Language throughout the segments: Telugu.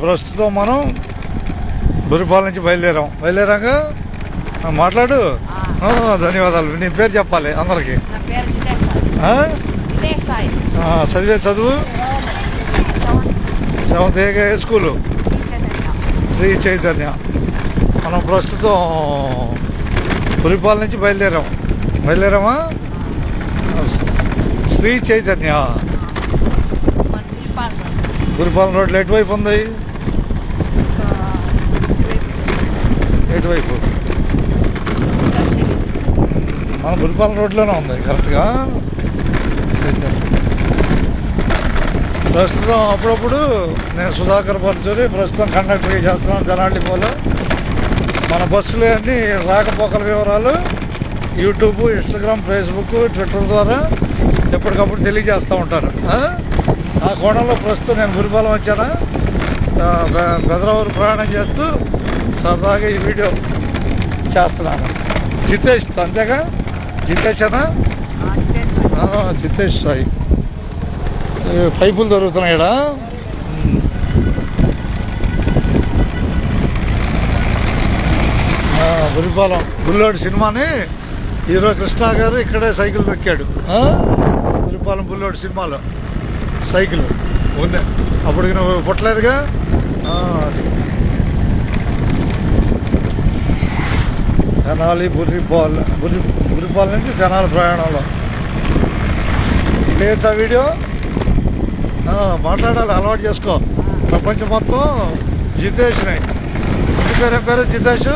ప్రస్తుతం మనం బురిపాల నుంచి బయలుదేరాక మాట్లాడు. ధన్యవాదాలు. నీ పేరు చెప్పాలి అందరికి. చదివే చదువు 7th ఏ స్కూలు? శ్రీ చైతన్య. మనం ప్రస్తుతం బురిపాల నుంచి బయలుదేరామా? శ్రీ చైతన్య బురిపాలెం రోడ్లు ఎటువైపు ఉంది? ఎటువైపు? మన బురిపాలెం రోడ్లోనే ఉంది కరెక్ట్గా. ప్రస్తుతం అప్పుడప్పుడు నేను సుధాకర్ పరచూరి ప్రస్తుతం కండక్టర్గా చేస్తున్నాను తెనాలి డిపోలో. మన బస్సులు అన్నీ రాకపోకల వివరాలు యూట్యూబ్, ఇన్స్టాగ్రామ్, ఫేస్బుక్, ట్విట్టర్ ద్వారా ఎప్పటికప్పుడు తెలియజేస్తూ ఉంటాను. ఆ కోణంలో ప్రస్తుతం నేను బురిపాలెం వచ్చాను. బెదరావూరు ప్రయాణం చేస్తూ సరదాగా ఈ వీడియో చేస్తున్నాను. జితేష్ అంతేగా? జితేషనా? జితేష్ సాయి. పైపులు దొరుకుతున్నాయి ఇక్కడ. బురిపాలెం బుల్లోడు సినిమాని హీరో కృష్ణ గారు ఇక్కడే సైకిల్ తొక్కాడు. బురిపాలెం బుల్లోడు సినిమాలో సైకిల్ ఉన్నాయి. అప్పటికి నువ్వు పుట్టలేదుగా. తెనాలి బురిపాలెం నుంచి తెనాలి ప్రయాణంలో చేయొచ్చా వీడియో? మాట్లాడాలి, అలవాటు చేసుకో. ప్రపంచం మొత్తం జితేష్ని. ఇంటి పేరు ఏం పేరు? జితేష్.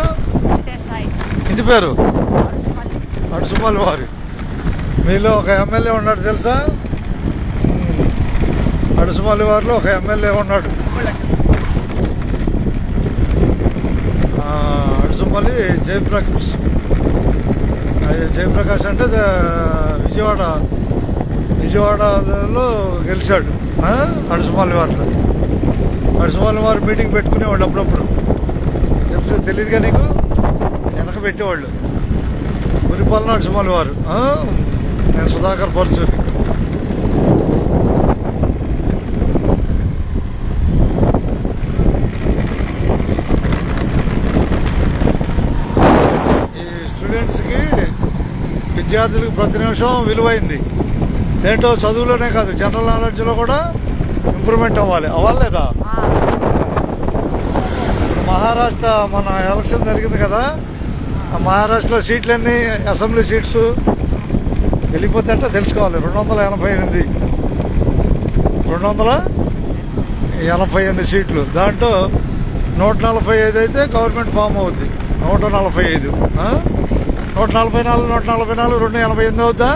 ఇంటి పేరు అడుసుమల్లి వారి. మీలో ఒక ఎమ్మెల్యే ఉన్నాడు తెలుసా? అడుసుమల్లి వారిలో ఒక ఎమ్మెల్యే ఉన్నాడు. అడుసుమల్లి జయప్రకాష్. జయప్రకాష్ అంటే విజయవాడలో గెలిచాడు. అడుసుమల్లి వారిలో. అడుసుమల్లి వారు మీటింగ్ పెట్టుకునేవాళ్ళు అప్పుడప్పుడు. తెలియదుగా నీకు? వెనక పెట్టేవాళ్ళు. బురిపాలెం అడుసుమల్లి వారు. నేను సుధాకర్ పరచూరి. విద్యార్థులకు ప్రతి నిమిషం విలువైంది. దేంట్లో చదువులోనే కాదు, జనరల్ నాలెడ్జ్లో కూడా ఇంప్రూవ్మెంట్ అవ్వలేదా? మహారాష్ట్ర మన ఎలక్షన్ జరిగింది కదా, ఆ మహారాష్ట్రలో సీట్లన్నీ అసెంబ్లీ సీట్స్ వెళ్ళిపోతే అంటే తెలుసుకోవాలి. 288 సీట్లు. దాంట్లో 145 అయితే గవర్నమెంట్ ఫామ్ అవుద్ది. 145, 144, 288 అవుద్దా?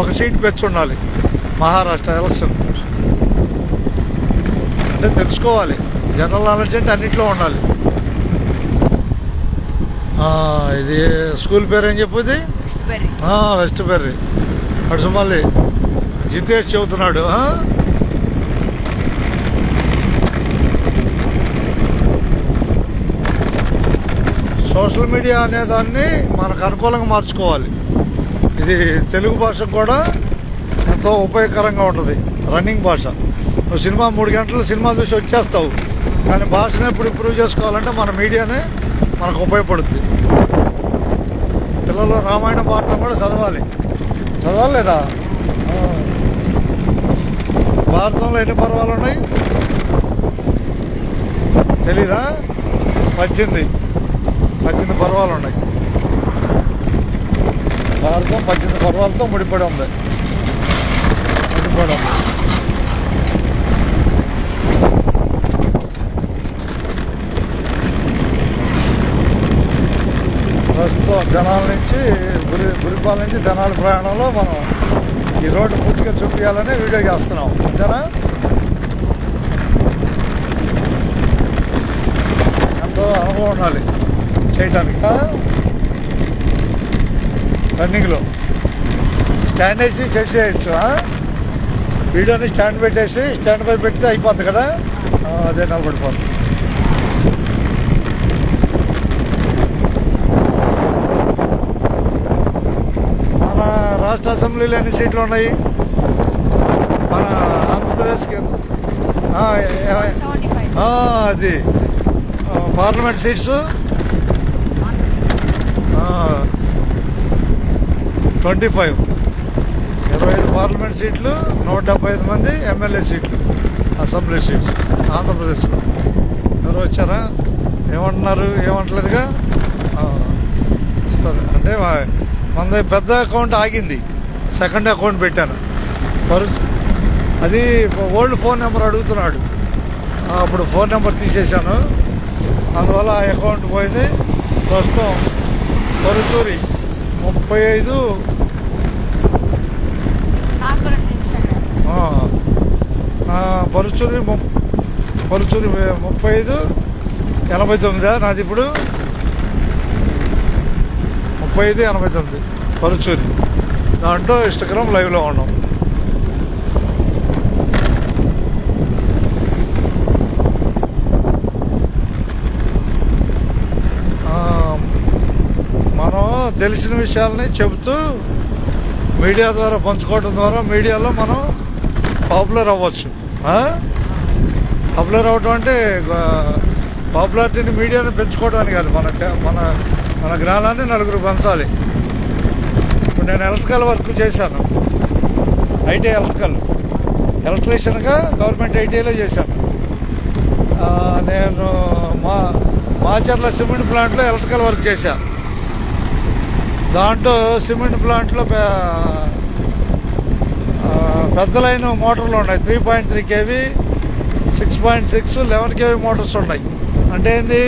ఒక సీట్ పెంచి ఉండాలి మహారాష్ట్ర ఎలక్షన్. అంటే తెలుసుకోవాలి. జనరల్ నాలెడ్జ్ అంటే అన్నింటిలో ఉండాలి. ఇది స్కూల్ పేరు ఏం చెప్పుది? West berry. అడుసుమల్లి జితేష్ చెబుతున్నాడు. సోషల్ మీడియా అనేదాన్ని మనకు అనుకూలంగా మార్చుకోవాలి. ఇది తెలుగు భాషకు కూడా ఎంతో ఉపయోగకరంగా ఉంటుంది. రన్నింగ్ భాష. నువ్వు సినిమా 3 గంటలు సినిమా చూసి వచ్చేస్తావు, కానీ భాషను ఎప్పుడు ఇంప్రూవ్ చేసుకోవాలంటే మన మీడియానే మనకు ఉపయోగపడుద్ది. పిల్లలు రామాయణ భారతం కూడా చదవాలి లేదా? భారతంలో ఎన్ని పర్వాలు ఉన్నాయి తెలీదా? 18 పర్వాలు ఉన్నాయి. భారతం 18 పర్వాలతో ముడిపడి ఉంది. ప్రస్తుతం జనాల నుంచి బురిపాలెం నుంచి తెనాలి ప్రయాణంలో మనం ఈ రోడ్డు పూర్తిగా చూపించాలని వీడియో చేస్తున్నాం. అంతేనా? ఎంతో అనుభవం ఉండాలి చేయటానికి. రన్నింగ్లో స్టాండ్ వేసి చేసేయచ్చు. వీడియోని స్టాండ్ పెట్టేసి స్టాండ్ పై పెడితే అయిపోద్ది కదా, అదే నిలబడిపోతుంది. మన రాష్ట్ర అసెంబ్లీలో ఎన్ని సీట్లు ఉన్నాయి? మన ఆంధ్రప్రదేశ్కి అది పార్లమెంట్ సీట్స్ 25 పార్లమెంట్ సీట్లు, 175 మంది ఎమ్మెల్యే సీట్లు, అసెంబ్లీ సీట్స్ ఆంధ్రప్రదేశ్లో. ఎవరు వచ్చారా? ఏమంటున్నారు? ఏమంటలేదుగా. ఇస్తారు అంటే మనది పెద్ద అకౌంట్ ఆగింది, సెకండ్ అకౌంట్ పెట్టాను. అది ఓల్డ్ ఫోన్ నెంబర్ అడుగుతున్నాడు. అప్పుడు ఫోన్ నెంబర్ తీసేశాను, అందువల్ల ఆ అకౌంట్ పోయింది. ప్రస్తుతం పరుచూరి 35 పరుచూరి 3589 నాది ఇప్పుడు 3589 పరుచూరి. దాంట్లో ఇన్స్టాగ్రామ్ లైవ్లో ఉన్నాం. మనం తెలిసిన విషయాలని చెబుతూ మీడియా ద్వారా పంచుకోవడం ద్వారా మీడియాలో మనం పాపులర్ అవ్వచ్చు. పాపులర్ అవ్వటం అంటే పాపులారిటీని మీడియాని పెంచుకోవడానికి కాదు, మన జ్ఞానాన్ని నలుగురు పెంచాలి. ఇప్పుడు నేను ఎలక్ట్రికల్ వర్క్ చేశాను, ఐటీ ఎలక్ట్రీషియన్గా గవర్నమెంట్ ఐటీఐలో చేశాను. నేను మాచర్ల సిమెంట్ ప్లాంట్లో ఎలక్ట్రికల్ వర్క్ చేశాను. దాంట్లో సిమెంట్ ప్లాంట్లో పెద్ద లైన్ మోటార్లు ఉన్నాయి, 3.3 kV, 6.6, 11 kV మోటార్స్ ఉన్నాయి. అంటే ఏంది?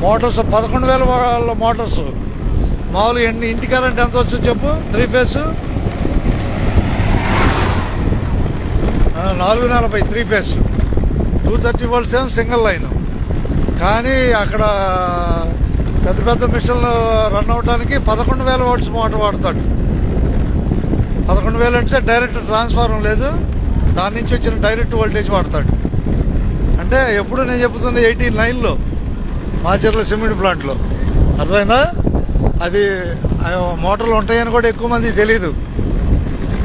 మోటార్స్ 11,000 వాళ్ళ మోటార్స్. మామూలుగా ఇంటి కరెంట్ ఎంత వస్తుంది చెప్పు? 3 ఫేస్ 440, 3 ఫేస్ 230 volts ఏమో సింగిల్ లైన్. కానీ అక్కడ పెద్ద పెద్ద మిషన్లు రన్ అవడానికి 11,000 volts మోటార్ వాడతాడు. 11,000 అంటే డైరెక్ట్ ట్రాన్స్ఫార్మర్ లేదు, దాని నుంచి వచ్చిన డైరెక్ట్ వోల్టేజ్ వాడతాడు. అంటే ఎప్పుడు నేను చెప్తుంది 89లో మాచర్ల సిమెంట్ ప్లాంట్లో. అర్థమైందా? అది మోటార్లు ఉంటాయని కూడా ఎక్కువ మంది తెలీదు.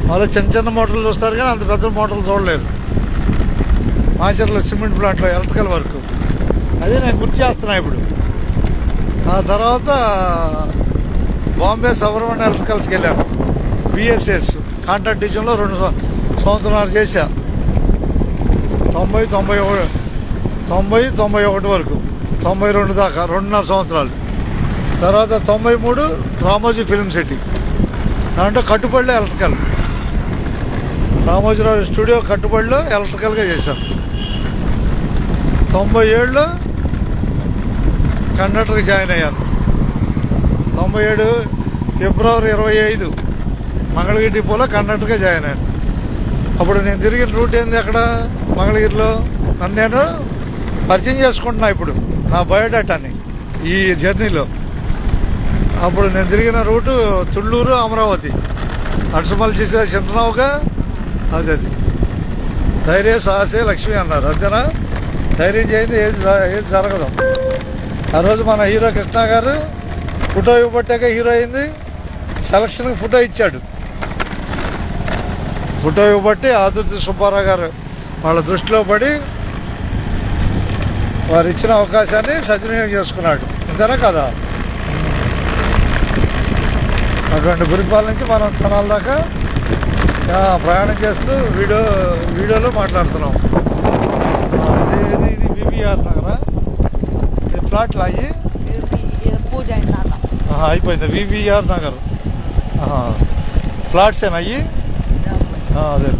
వాళ్ళు చిన్న చిన్న మోటార్లు చూస్తారు కానీ అంత పెద్ద మోటార్లు చూడలేరు. మాచర్ల సిమెంట్ ప్లాంట్లో ఎలక్ట్రికల్ వర్క్ అదే నేను గుర్తు చేస్తున్నా ఇప్పుడు. ఆ తర్వాత బాంబే సబర్మన్ ఎలక్ట్రికల్స్కి వెళ్ళాను. బిఎస్ఎస్ కాంట్రాక్ట్ డివిజన్లో 2 సంవత్సరాలు చేశా. 90-91 వరకు, 92 దాకా 2.5 సంవత్సరాలు. తర్వాత 93 రామోజీ ఫిల్మ్ సిటీ, దాంట్లో కట్టుబడిలో ఎలక్ట్రికల్, రామోజీరావు స్టూడియో కట్టుబడిలో ఎలక్ట్రికల్గా చేశాను. 97లో కండక్టర్కి జాయిన్ అయ్యాను. 97 ఫిబ్రవరి 25 మంగళగిరి డిపోలో కండక్టర్గా జాయిన్ అయ్యాను. అప్పుడు నేను తిరిగిన రూట్ ఏంది అక్కడ మంగళగిరిలో, నన్ను నేను పరిచయం చేసుకుంటున్నా ఇప్పుడు నా బయోడాటాని ఈ జర్నీలో. అప్పుడు నేను తిరిగిన రూటు తుళ్ళూరు, అమరావతి, అడుసుమల్ చేసే చింతనవుగా అది ధైర్య సాహసే లక్ష్మి అన్నారు. అంతేనా? ధైర్యం చేయండి ఏది జరగదు. ఆ రోజు మన హీరో కృష్ణ గారు ఫోటో ఇవ్వబట్టాక హీరో అయింది. సెలక్షన్కి ఫోటో ఇచ్చాడు. ఫోటో ఇవ్వబట్టి ఆదుర్తి సుబ్బారావు గారు వాళ్ళ దృష్టిలో పడి వారు ఇచ్చిన అవకాశాన్ని సద్వినియోగం చేసుకున్నాడు. అంతేనా కదా? అటువంటి గురిపాల నుంచి మనం తనాల దాకా ప్రయాణం చేస్తూ వీడియోలో మాట్లాడుతున్నాం. ఇది వివిఆర్ నగరా, ఇది ఫ్లాట్లు అయ్యి అయిపోయింది. వివిఆర్ నగర్ ఫ్లాట్స్ ఏనా అయ్యి? అదే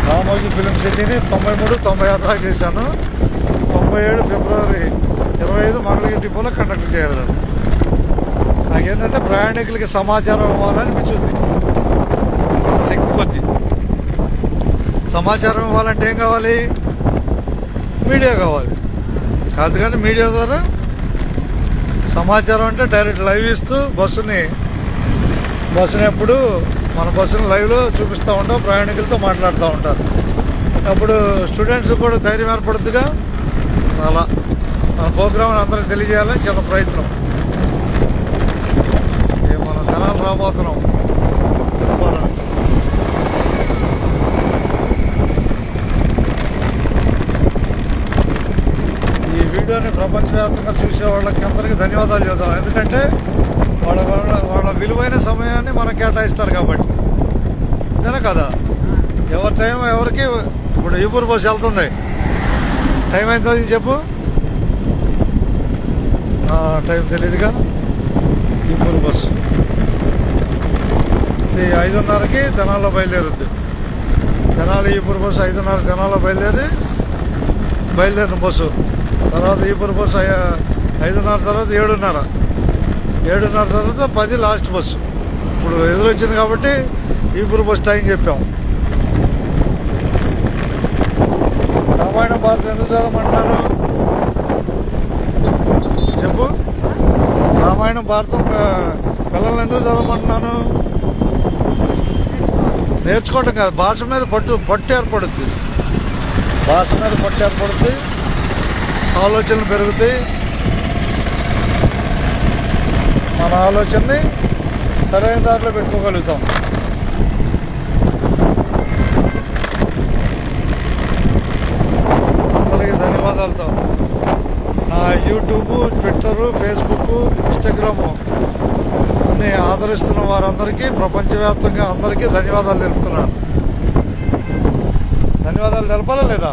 రామోజీ ఫిల్మ్ సిటీని 93-96 దాకా చేశాను. 97 ఫిబ్రవరి 25 మంగళగిరి డిపోలో కండక్ట్ చేయాలి. నాకేంటంటే ప్రయాణికులకి సమాచారం ఇవ్వాలనిపించింది. శక్తి కొద్ది సమాచారం ఇవ్వాలంటే ఏం కావాలి? మీడియా కావాలి. కాదు కానీ మీడియా ద్వారా సమాచారం అంటే డైరెక్ట్ లైవ్ ఇస్తూ బస్సుని ఎప్పుడు మన బస్సును లైవ్లో చూపిస్తూ ఉంటాం, ప్రయాణికులతో మాట్లాడుతూ ఉంటారు. అప్పుడు స్టూడెంట్స్ కూడా ధైర్యం ఏర్పడుతుందిగా. అలా మన ప్రోగ్రామ్ని అందరికి తెలియజేయాలని చిన్న ప్రయత్నం. మనం జనాలు రాబోతున్నాం. వీడియోని ప్రపంచవ్యాప్తంగా చూసే వాళ్ళకి అందరికీ ధన్యవాదాలు చెబుతాం. ఎందుకంటే వాళ్ళ విలువైన సమయాన్ని మనకు కేటాయిస్తారు కాబట్టి. అంతేనా కదా? ఎవరి టైం ఎవరికి. ఇప్పుడు ఈపూర్ బస్సు వెళ్తుంది, టైం అవుతుంది చెప్పు. టైం తెలియదుగా. ఈపూర్ బస్సు ఇది 5:30కి తెనాల్లో బయలుదేరుద్ది. తెనాలి ఈపూర్ బస్సు 5:30 తెనాల్లో బయలుదేరిన బస్సు. తర్వాత ఈపూర్ బస్సు 5:30 తర్వాత 7:30 తర్వాత 10 లాస్ట్ బస్సు. ఇప్పుడు ఎదురొచ్చింది కాబట్టి ఈపూర్ బస్సు టైం చెప్పాం. రామాయణ భారతం ఎందుకు చదవమంటున్నారు చెప్పు. రామాయణం భారతం పిల్లల్ని ఎందుకు చదవమంటున్నాను? నేర్చుకోవటం కాదు, భాష మీద పట్టు ఏర్పడుద్ది. భాష మీద పట్టు ఏర్పడుద్ది, ఆలోచనలు పెరుగుతాయి. మన ఆలోచనని సరైన దారిలో పెట్టుకోగలుగుతాం. అందరికీ ధన్యవాదాలతో నా యూట్యూబ్, ట్విట్టరు, ఫేస్బుక్, ఇన్స్టాగ్రాము అన్ని ఆదరిస్తున్న వారందరికీ ప్రపంచవ్యాప్తంగా అందరికీ ధన్యవాదాలు తెలుపుతున్నాను. ధన్యవాదాలు తెలపాలా లేదా?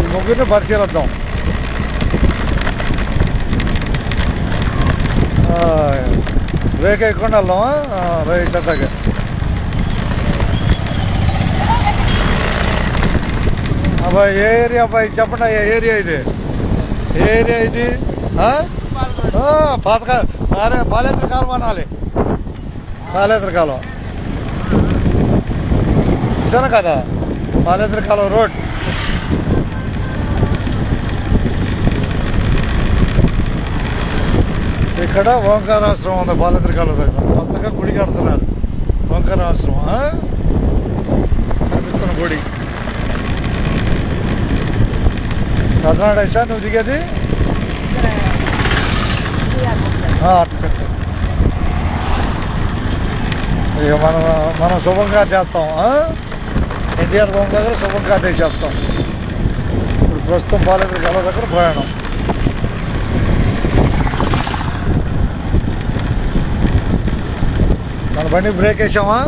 ఈ ముగ్గురిని పరిశీలిద్దాం. బ్రేక్ వేయకుండా వెళ్దామా? రైట్ అట్టాగే. అబ్బాయి ఏ ఏరియా అబ్బాయి చెప్పండి. ఏ ఏరియా ఇది? ఏ ఏరియా ఇది? పాలేంద్ర కాలువ అనాలి. పాలేంద్ర కాలువ ఇదేనా కదా? పాలేంద్ర కాలువ రోడ్. ఇక్కడ ఓంకారాశ్రమం ఉంది పాలేంద్ర కాలువ దగ్గర. కొత్తగా గుడి కడుతున్నారు. ఓంకారాశ్రమం కనిపిస్తున్న గుడి. కర్ణాటక సార్ నువ్వు దిగేది ఇక మనం శుభం కార్డు చేస్తాం. ఎన్టీఆర్ బొమ్మ దగ్గర శుభం కార్డు వేసేస్తాం. ఇప్పుడు ప్రస్తుతం పాలేంద్ర కాలువ దగ్గర ప్రయాణం. మన బండి బ్రేక్ వేసామా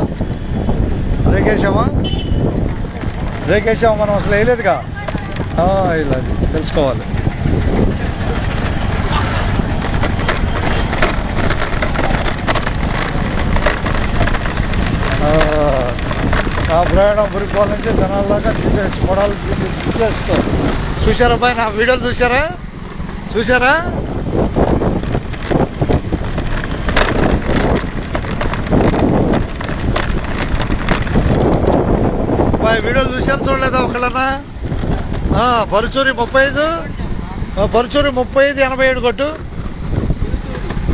మనం అసలు వేయలేదుగా. ఇలా తెలుసుకోవాలి. నా ప్రయాణం పురిపాల నుంచి జనాల్లాగా కొడాలి చూసారా బాయ్? నా వీడియోలు చూసారా? బాయ్ వీడియోలు చూడలేదా ఒకళ్ళన్నా? పరుచూరి 3587 కొట్టు.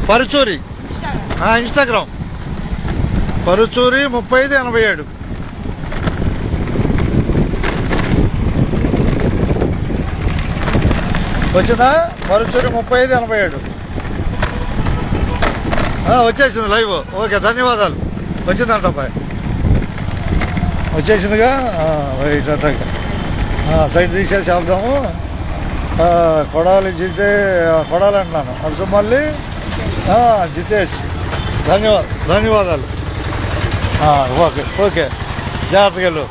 పరుచూరి ఇన్స్టాగ్రామ్ పరుచూరి 3587. వచ్చిందా? పరుచూరి 3587 వచ్చేసింది లైవ్. ఓకే ధన్యవాదాలు. వచ్చిందంట అబ్బాయి, వచ్చేసిందిగా. రైట్ అట్టాగా సైడ్ తీసేసి వెళ్దాము. కొడాలి అంటున్నాను. అడుసుమల్లి జితేష్ ధన్యవాదాలు. ఓకే జాగ్రత్తగా వెళ్ళు.